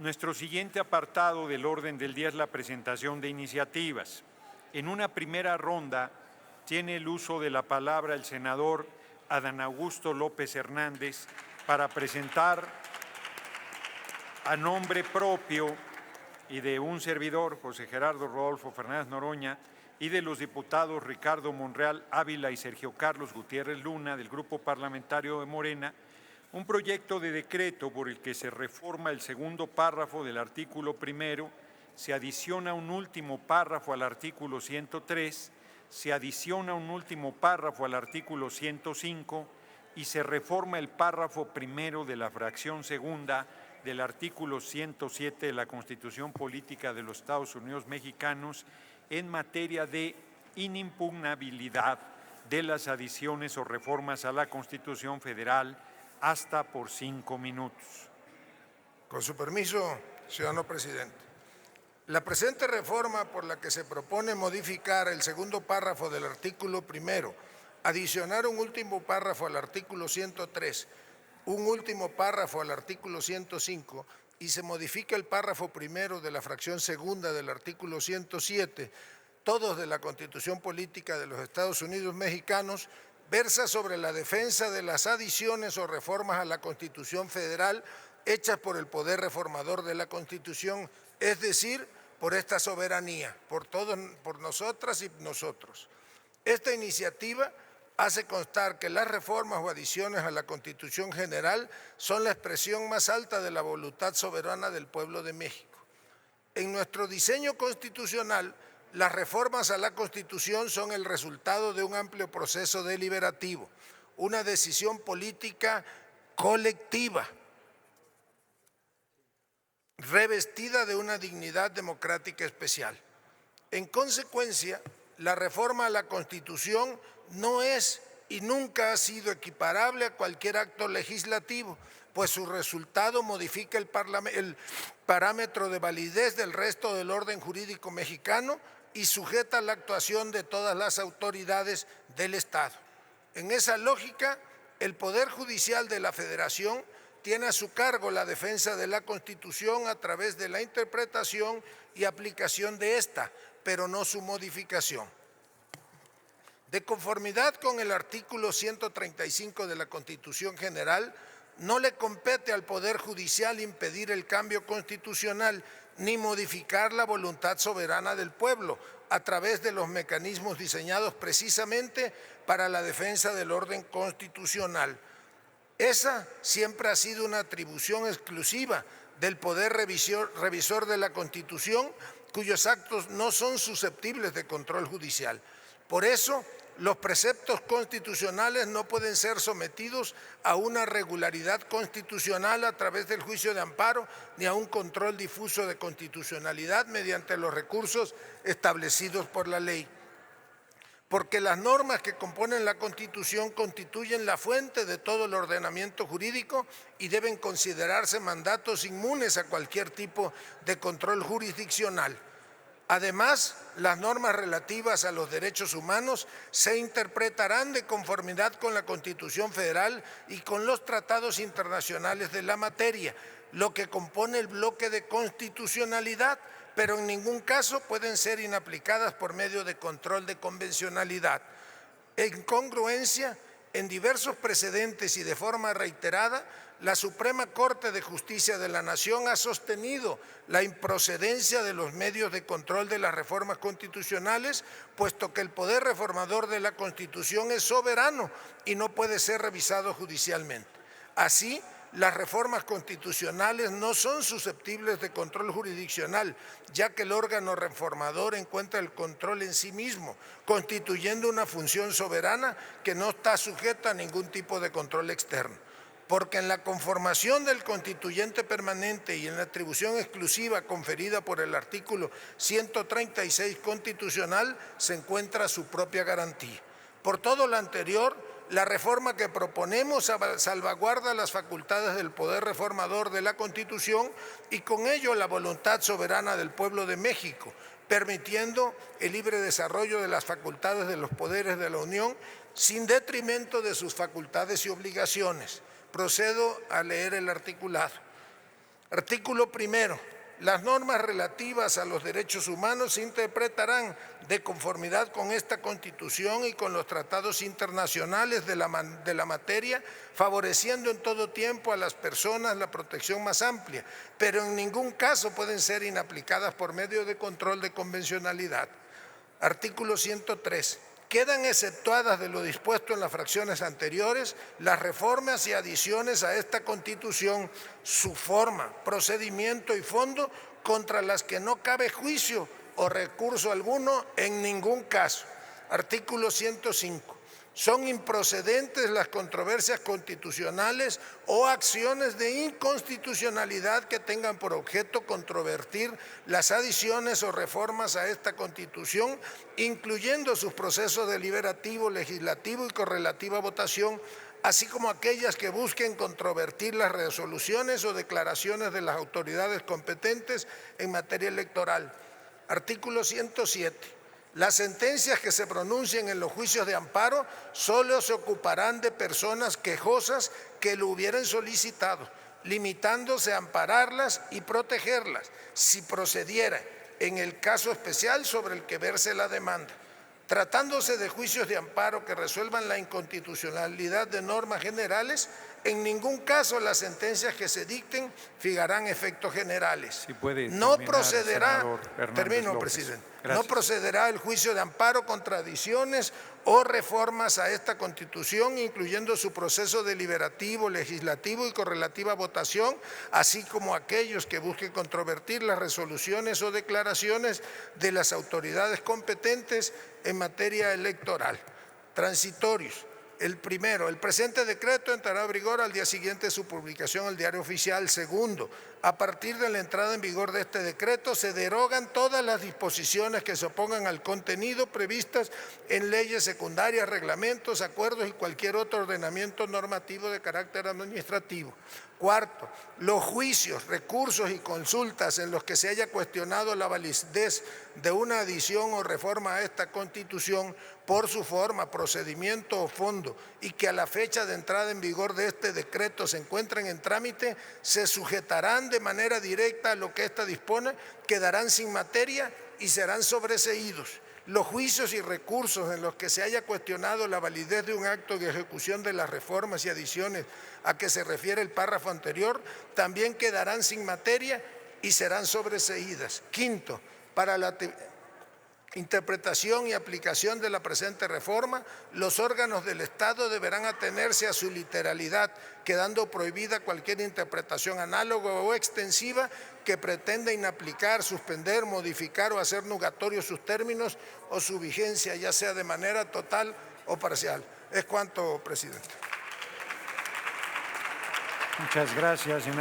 Nuestro siguiente apartado del orden del día es la presentación de iniciativas. En una primera ronda tiene el uso de la palabra el senador Adán Augusto López Hernández para presentar a nombre propio y de un servidor, José Gerardo Rodolfo Fernández Noroña, y de los diputados Ricardo Monreal Ávila y Sergio Carlos Gutiérrez Luna, del Grupo Parlamentario de Morena, un proyecto de decreto por el que se reforma el segundo párrafo del artículo primero, se adiciona un último párrafo al artículo 103, se adiciona un último párrafo al artículo 105 y se reforma el párrafo primero de la fracción segunda del artículo 107 de la Constitución Política de los Estados Unidos Mexicanos en materia de inimpugnabilidad de las adiciones o reformas a la Constitución Federal hasta por 5 minutos. Con su permiso, ciudadano presidente. La presente reforma por la que se propone modificar el segundo párrafo del artículo primero, adicionar un último párrafo al artículo 103, un último párrafo al artículo 105 y se modifica el párrafo primero de la fracción segunda del artículo 107, todos de la Constitución Política de los Estados Unidos Mexicanos, versa sobre la defensa de las adiciones o reformas a la Constitución Federal hechas por el Poder Reformador de la Constitución, es decir, por esta soberanía, por nosotras y nosotros. Esta iniciativa hace constar que las reformas o adiciones a la Constitución General son la expresión más alta de la voluntad soberana del pueblo de México. En nuestro diseño constitucional, las reformas a la Constitución son el resultado de un amplio proceso deliberativo, una decisión política colectiva, revestida de una dignidad democrática especial. En consecuencia, la reforma a la Constitución no es y nunca ha sido equiparable a cualquier acto legislativo, pues su resultado modifica el parámetro de validez del resto del orden jurídico mexicano y sujeta la actuación de todas las autoridades del Estado. En esa lógica, el Poder Judicial de la Federación tiene a su cargo la defensa de la Constitución a través de la interpretación y aplicación de esta, pero no su modificación. De conformidad con el artículo 135 de la Constitución General, no le compete al Poder Judicial impedir el cambio constitucional ni modificar la voluntad soberana del pueblo a través de los mecanismos diseñados precisamente para la defensa del orden constitucional. Esa siempre ha sido una atribución exclusiva del Poder Revisor de la Constitución, cuyos actos no son susceptibles de control judicial. Por eso, los preceptos constitucionales no pueden ser sometidos a una regularidad constitucional a través del juicio de amparo ni a un control difuso de constitucionalidad mediante los recursos establecidos por la ley. Porque las normas que componen la Constitución constituyen la fuente de todo el ordenamiento jurídico y deben considerarse mandatos inmunes a cualquier tipo de control jurisdiccional. Además, las normas relativas a los derechos humanos se interpretarán de conformidad con la Constitución Federal y con los tratados internacionales de la materia, lo que compone el bloque de constitucionalidad, pero en ningún caso pueden ser inaplicadas por medio de control de convencionalidad. En congruencia, en diversos precedentes y de forma reiterada, la Suprema Corte de Justicia de la Nación ha sostenido la improcedencia de los medios de control de las reformas constitucionales, puesto que el Poder Reformador de la Constitución es soberano y no puede ser revisado judicialmente. Así, las reformas constitucionales no son susceptibles de control jurisdiccional, ya que el órgano reformador encuentra el control en sí mismo, constituyendo una función soberana que no está sujeta a ningún tipo de control externo. Porque en la conformación del constituyente permanente y en la atribución exclusiva conferida por el artículo 136 constitucional se encuentra su propia garantía. Por todo lo anterior, la reforma que proponemos salvaguarda las facultades del Poder Reformador de la Constitución y con ello la voluntad soberana del pueblo de México, permitiendo el libre desarrollo de las facultades de los poderes de la Unión sin detrimento de sus facultades y obligaciones. Procedo a leer el articulado. Artículo primero. Las normas relativas a los derechos humanos se interpretarán de conformidad con esta Constitución y con los tratados internacionales de la materia, favoreciendo en todo tiempo a las personas la protección más amplia, pero en ningún caso pueden ser inaplicadas por medio de control de convencionalidad. Artículo 103. Quedan exceptuadas de lo dispuesto en las fracciones anteriores las reformas y adiciones a esta Constitución, su forma, procedimiento y fondo, contra las que no cabe juicio o recurso alguno en ningún caso. Artículo 105. Son improcedentes las controversias constitucionales o acciones de inconstitucionalidad que tengan por objeto controvertir las adiciones o reformas a esta Constitución, incluyendo sus procesos deliberativo, legislativo y correlativa votación, así como aquellas que busquen controvertir las resoluciones o declaraciones de las autoridades competentes en materia electoral. Artículo 107. Las sentencias que se pronuncien en los juicios de amparo solo se ocuparán de personas quejosas que lo hubieran solicitado, limitándose a ampararlas y protegerlas, si procediera, en el caso especial sobre el que verse la demanda. Tratándose de juicios de amparo que resuelvan la inconstitucionalidad de normas generales, en ningún caso las sentencias que se dicten fijarán efectos generales. Si puede no terminar, procederá, senador Hernández termino, López. presidente, Gracias. no procederá el juicio de amparo contra adiciones o reformas a esta Constitución, incluyendo su proceso deliberativo, legislativo y correlativa votación, así como aquellos que busquen controvertir las resoluciones o declaraciones de las autoridades competentes en materia electoral. Transitorios. El primero, el presente decreto entrará en vigor al día siguiente de su publicación en el Diario Oficial. Segundo, a partir de la entrada en vigor de este decreto se derogan todas las disposiciones que se opongan al contenido previstas en leyes secundarias, reglamentos, acuerdos y cualquier otro ordenamiento normativo de carácter administrativo. Cuarto, los juicios, recursos y consultas en los que se haya cuestionado la validez de una adición o reforma a esta Constitución por su forma, procedimiento o fondo y que a la fecha de entrada en vigor de este decreto se encuentren en trámite, se sujetarán de manera directa a lo que ésta dispone, quedarán sin materia y serán sobreseídos. Los juicios y recursos en los que se haya cuestionado la validez de un acto de ejecución de las reformas y adiciones a que se refiere el párrafo anterior también quedarán sin materia y serán sobreseídas. Quinto, para la interpretación y aplicación de la presente reforma, los órganos del Estado deberán atenerse a su literalidad, quedando prohibida cualquier interpretación análoga o extensiva que pretenda inaplicar, suspender, modificar o hacer nugatorios sus términos o su vigencia, ya sea de manera total o parcial. Es cuanto, presidente. Muchas gracias, senador.